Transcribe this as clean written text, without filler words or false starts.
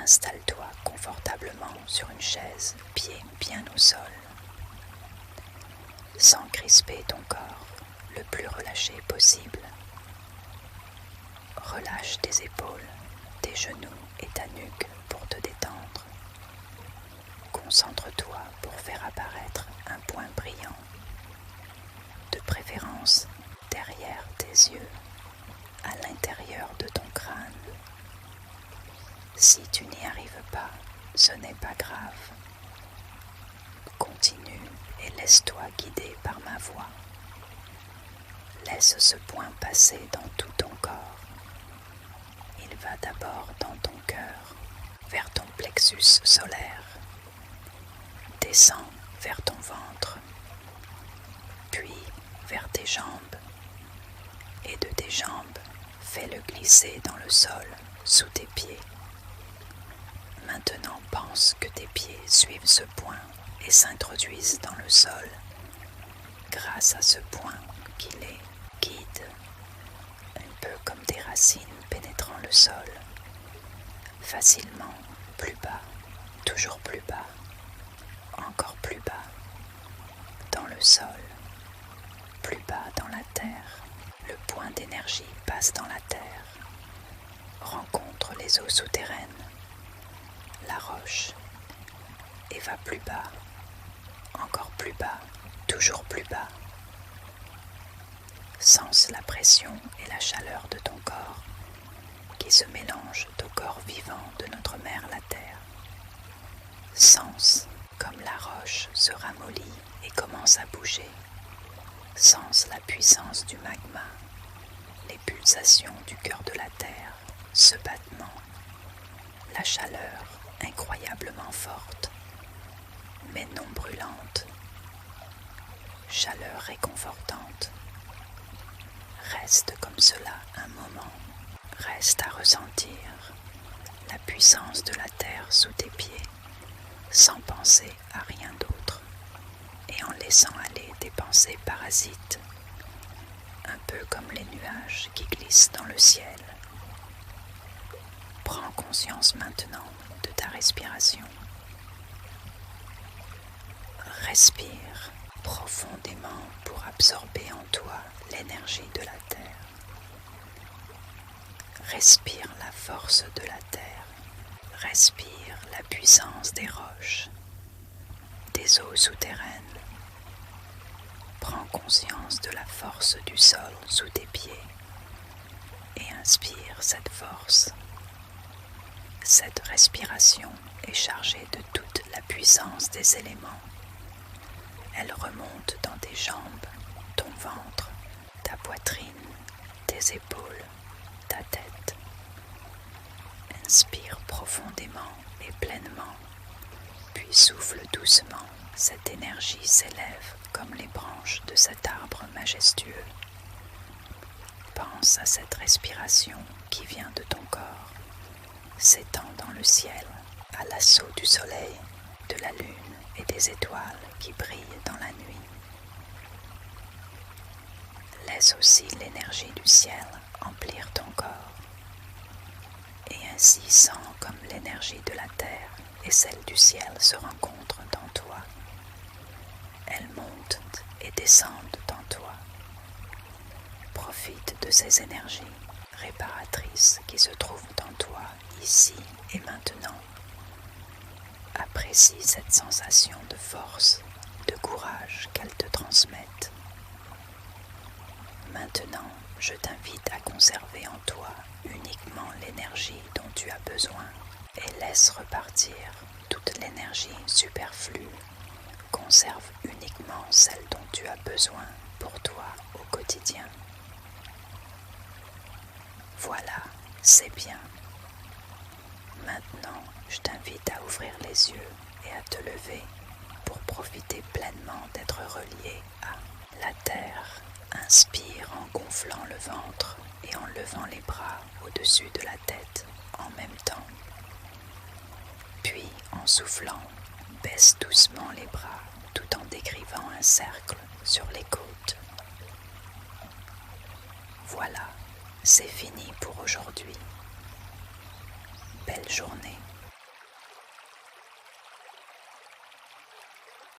Installe-toi confortablement sur une chaise, pieds bien au sol, sans crisper ton corps, le plus relâché possible. Relâche tes épaules, tes genoux et ta nuque pour te détendre. Concentre-toi pour faire apparaître un point brillant, de préférence derrière tes yeux, à l'intérieur de ton crâne. Si tu n'y arrives pas, ce n'est pas grave. Continue et laisse-toi guider par ma voix. Laisse ce point passer dans tout ton corps. Il va d'abord dans ton cœur, vers ton plexus solaire. Descend vers ton ventre, puis vers tes jambes. Et de tes jambes, fais-le glisser dans le sol, sous tes pieds. Maintenant, pense que tes pieds suivent ce point et s'introduisent dans le sol grâce à ce point qui les guide, un peu comme des racines pénétrant le sol, facilement, plus bas, toujours plus bas, encore plus bas, dans le sol, plus bas dans la terre. Le point d'énergie passe dans la terre, rencontre les eaux souterraines, la roche, et va plus bas, encore plus bas, toujours plus bas. Sens la pression et la chaleur de ton corps qui se mélangent au corps vivant de notre mère la terre. Sens comme la roche se ramollit et commence à bouger. Sens la puissance du magma, les pulsations du cœur de la terre, ce battement, la chaleur incroyablement forte, mais non brûlante, chaleur réconfortante. Reste comme cela un moment, reste à ressentir la puissance de la terre sous tes pieds, sans penser à rien d'autre, et en laissant aller tes pensées parasites, un peu comme les nuages qui glissent dans le ciel. Prends conscience maintenant de ta respiration. Respire profondément pour absorber en toi l'énergie de la terre. Respire la force de la terre. Respire la puissance des roches, des eaux souterraines. Prends conscience de la force du sol sous tes pieds et inspire cette force. Cette respiration est chargée de toute la puissance des éléments. Elle remonte dans tes jambes, ton ventre, ta poitrine, tes épaules, ta tête. Inspire profondément et pleinement, puis souffle doucement. Cette énergie s'élève comme les branches de cet arbre majestueux. Pense à cette respiration qui vient de ton corps, s'étend dans le ciel, à l'assaut du soleil, de la lune et des étoiles qui brillent dans la nuit. Laisse aussi l'énergie du ciel emplir ton corps, et ainsi sens comme l'énergie de la terre et celle du ciel se rencontrent dans toi. Elles montent et descendent dans toi. Profite de ces énergies réparatrices qui se trouvent en toi ici et maintenant. Apprécie cette sensation de force, de courage qu'elles te transmettent. Maintenant, je t'invite à conserver en toi uniquement l'énergie dont tu as besoin et laisse repartir toute l'énergie superflue. Conserve uniquement celle dont tu as besoin pour toi au quotidien. Voilà, c'est bien. Maintenant, je t'invite à ouvrir les yeux et à te lever pour profiter pleinement d'être relié à la terre. Inspire en gonflant le ventre et en levant les bras au-dessus de la tête en même temps. Puis, en soufflant, baisse doucement les bras tout en décrivant un cercle sur les côtes. Voilà, c'est fini pour aujourd'hui. Belle journée.